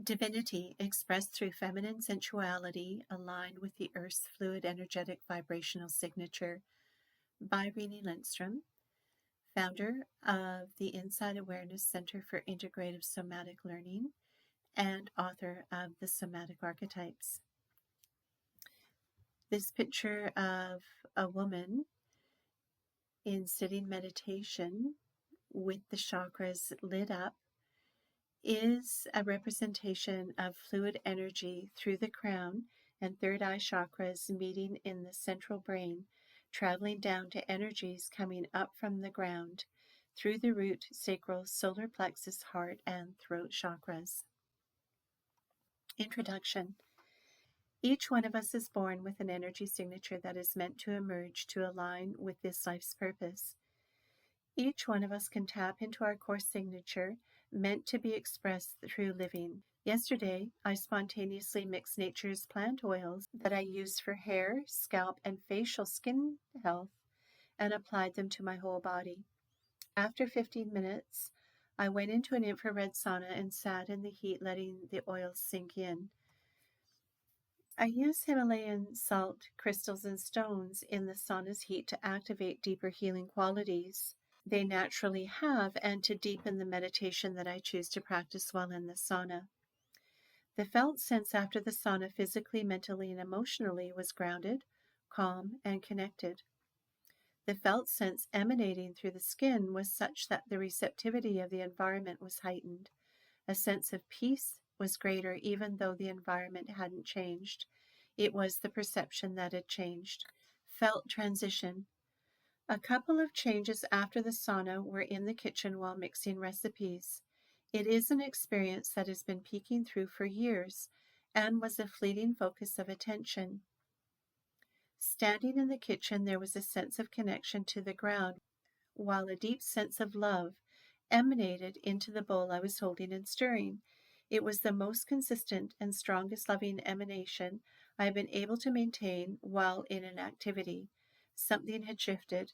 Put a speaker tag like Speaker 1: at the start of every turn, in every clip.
Speaker 1: Divinity, expressed through feminine sensuality, aligned with the Earth's fluid energetic vibrational signature, by Renee Lindstrom, founder of the Inside Awareness Center for Integrative Somatic Learning and author of The Somatic Archetypes. This picture of a woman in sitting meditation with the chakras lit up is a representation of fluid energy through the crown and third eye chakras meeting in the central brain, traveling down to energies coming up from the ground through the root, sacral, solar plexus, heart, and throat chakras. Introduction. Each one of us is born with an energy signature that is meant to emerge to align with this life's purpose. Each one of us can tap into our core signature, meant to be expressed through living. Yesterday, I spontaneously mixed nature's plant oils that I use for hair, scalp, and facial skin health and applied them to my whole body. After 15 minutes, I went into an infrared sauna and sat in the heat, letting the oils sink in. I use Himalayan salt crystals and stones in the sauna's heat to activate deeper healing qualities they naturally have and to deepen the meditation that I choose to practice while in the sauna. The felt sense after the sauna, physically, mentally, and emotionally, was grounded, calm, and connected. The felt sense emanating through the skin was such that the receptivity of the environment was heightened. A sense of peace was greater even though the environment hadn't changed. It was the perception that had changed. Felt transition. A couple of changes after the sauna were in the kitchen while mixing recipes. It is an experience that has been peeking through for years and was a fleeting focus of attention. Standing in the kitchen, there was a sense of connection to the ground, while a deep sense of love emanated into the bowl I was holding and stirring. It was the most consistent and strongest loving emanation I have been able to maintain while in an activity. Something had shifted.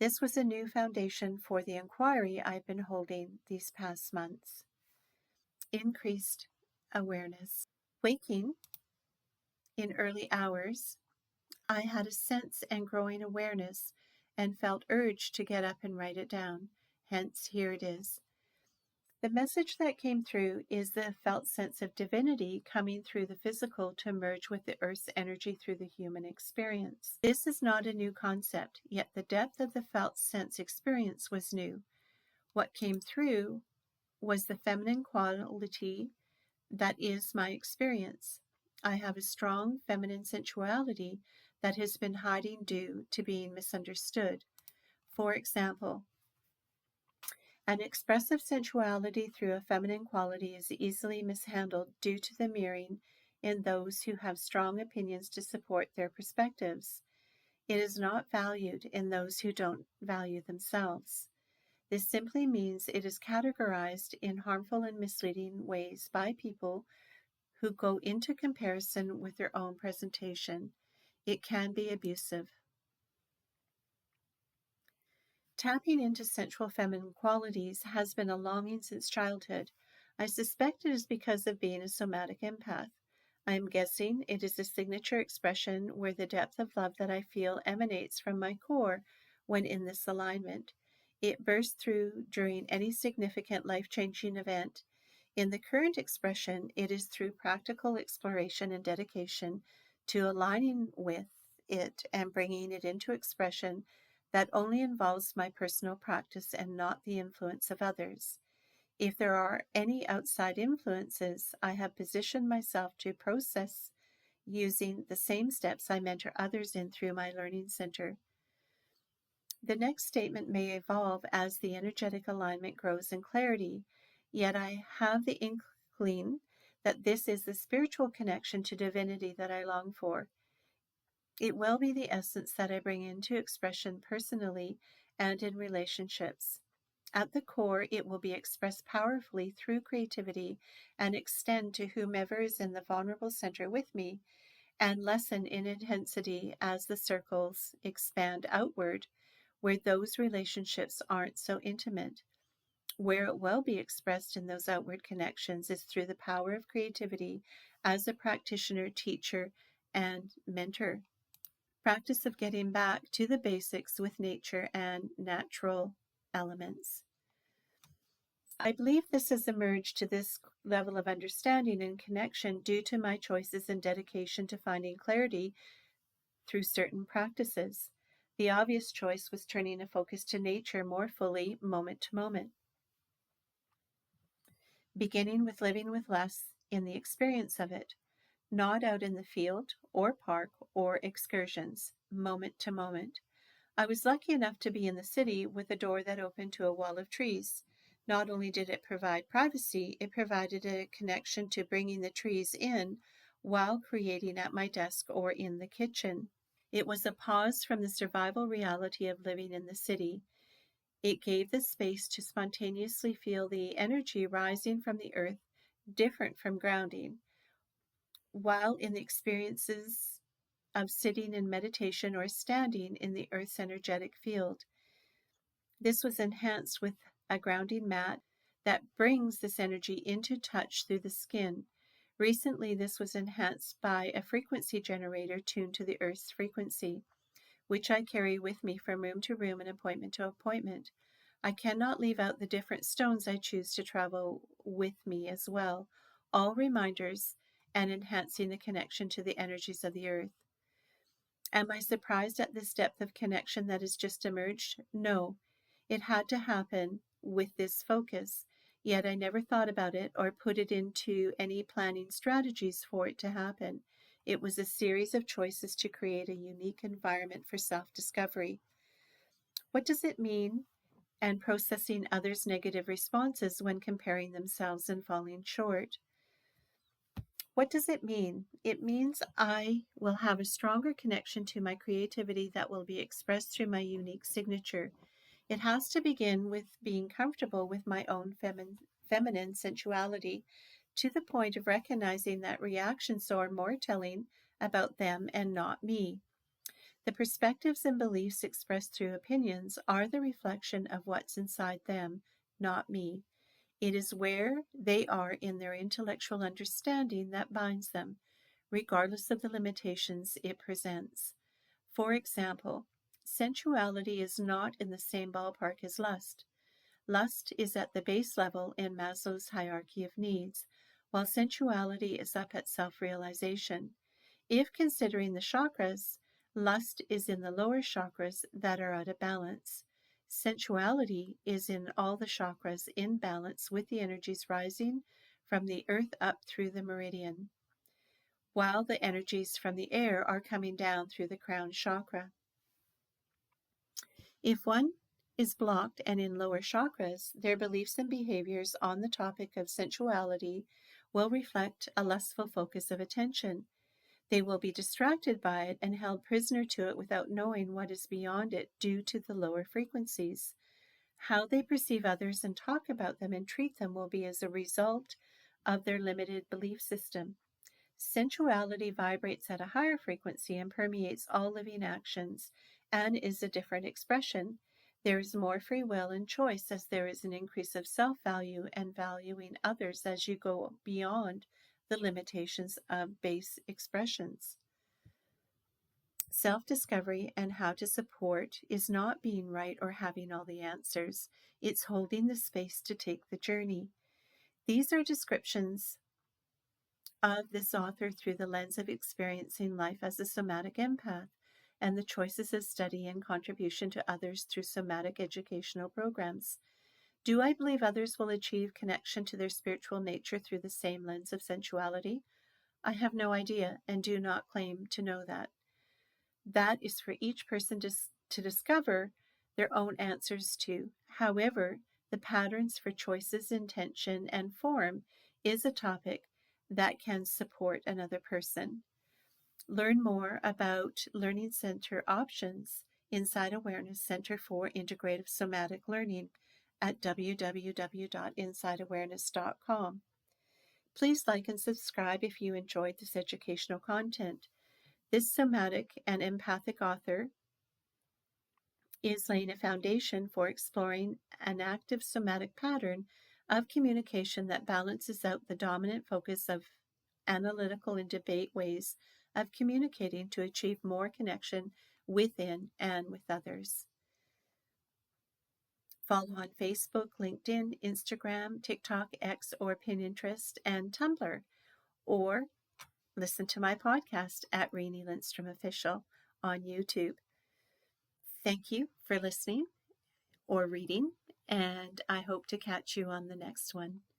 Speaker 1: This was a new foundation for the inquiry I've been holding these past months. Increased awareness. Waking in early hours, I had a sense and growing awareness and felt urged to get up and write it down. Hence, here it is. The message that came through is the felt sense of divinity coming through the physical to merge with the earth's energy through the human experience. This is not a new concept, yet the depth of the felt sense experience was new. What came through was the feminine quality that is my experience. I have a strong feminine sensuality that has been hiding due to being misunderstood. For example, an expressive sensuality through a feminine quality is easily mishandled due to the mirroring in those who have strong opinions to support their perspectives. It is not valued in those who don't value themselves. This simply means it is categorized in harmful and misleading ways by people who go into comparison with their own presentation. It can be abusive. Tapping into sensual feminine qualities has been a longing since childhood. I suspect it is because of being a somatic empath. I am guessing it is a signature expression where the depth of love that I feel emanates from my core when in this alignment. It bursts through during any significant life-changing event. In the current expression, it is through practical exploration and dedication to aligning with it and bringing it into expression that only involves my personal practice and not the influence of others. If there are any outside influences, I have positioned myself to process using the same steps I mentor others in through my learning center. The next statement may evolve as the energetic alignment grows in clarity, yet I have the inkling that this is the spiritual connection to divinity that I long for. It will be the essence that I bring into expression personally and in relationships. At the core, it will be expressed powerfully through creativity and extend to whomever is in the vulnerable center with me, and lessen in intensity as the circles expand outward, where those relationships aren't so intimate. Where it will be expressed in those outward connections is through the power of creativity as a practitioner, teacher, and mentor. Practice of getting back to the basics with nature and natural elements. I believe this has emerged to this level of understanding and connection due to my choices and dedication to finding clarity through certain practices. The obvious choice was turning a focus to nature more fully, moment to moment, beginning with living with less in the experience of it, not out in the field or park or excursions, moment to moment. I was lucky enough to be in the city with a door that opened to a wall of trees. Not only did it provide privacy, it provided a connection to bringing the trees in while creating at my desk or in the kitchen. It was a pause from the survival reality of living in the city. It gave the space to spontaneously feel the energy rising from the earth, different from grounding, while in the experiences of sitting in meditation or standing in the earth's energetic field. This was enhanced with a grounding mat that brings this energy into touch through the skin. Recently, this was enhanced by a frequency generator tuned to the earth's frequency, which I carry with me from room to room and appointment to appointment. I cannot leave out the different stones I choose to travel with me as well, all reminders and enhancing the connection to the energies of the earth. Am I surprised at this depth of connection that has just emerged? No. It had to happen with this focus, yet I never thought about it or put it into any planning strategies for it to happen. It was a series of choices to create a unique environment for self-discovery. What does it mean? And processing others' negative responses when comparing themselves and falling short. What does it mean? It means I will have a stronger connection to my creativity that will be expressed through my unique signature. It has to begin with being comfortable with my own feminine sensuality to the point of recognizing that reactions are more telling about them and not me. The perspectives and beliefs expressed through opinions are the reflection of what's inside them, not me. It is where they are in their intellectual understanding that binds them, regardless of the limitations it presents. For example, sensuality is not in the same ballpark as lust. Lust is at the base level in Maslow's hierarchy of needs, while sensuality is up at self-realization. If considering the chakras, lust is in the lower chakras that are out of balance. Sensuality is in all the chakras in balance with the energies rising from the earth up through the meridian, while the energies from the air are coming down through the crown chakra. If one is blocked and in lower chakras, their beliefs and behaviors on the topic of sensuality will reflect a lustful focus of attention. They will be distracted by it and held prisoner to it without knowing what is beyond it due to the lower frequencies. How they perceive others and talk about them and treat them will be as a result of their limited belief system. Sensuality vibrates at a higher frequency and permeates all living actions and is a different expression. There is more free will and choice as there is an increase of self-value and valuing others as you go beyond the limitations of base expressions. Self-discovery and how to support is not being right or having all the answers. It's holding the space to take the journey. These are descriptions of this author through the lens of experiencing life as a somatic empath and the choices of study and contribution to others through somatic educational programs. Do I believe others will achieve connection to their spiritual nature through the same lens of sensuality? I have no idea and do not claim to know that. That is for each person to discover their own answers to. However, the patterns for choices, intention, and form is a topic that can support another person. Learn more about Learning Center options inside Awareness Center for Integrative Somatic Learning at www.insideawareness.com. Please like and subscribe if you enjoyed this educational content. This somatic and empathic author is laying a foundation for exploring an active somatic pattern of communication that balances out the dominant focus of analytical and debate ways of communicating to achieve more connection within and with others. Follow on Facebook, LinkedIn, Instagram, TikTok, X, or Pinterest, and Tumblr. Or listen to my podcast at Rainey Lindstrom Official on YouTube. Thank you for listening or reading, and I hope to catch you on the next one.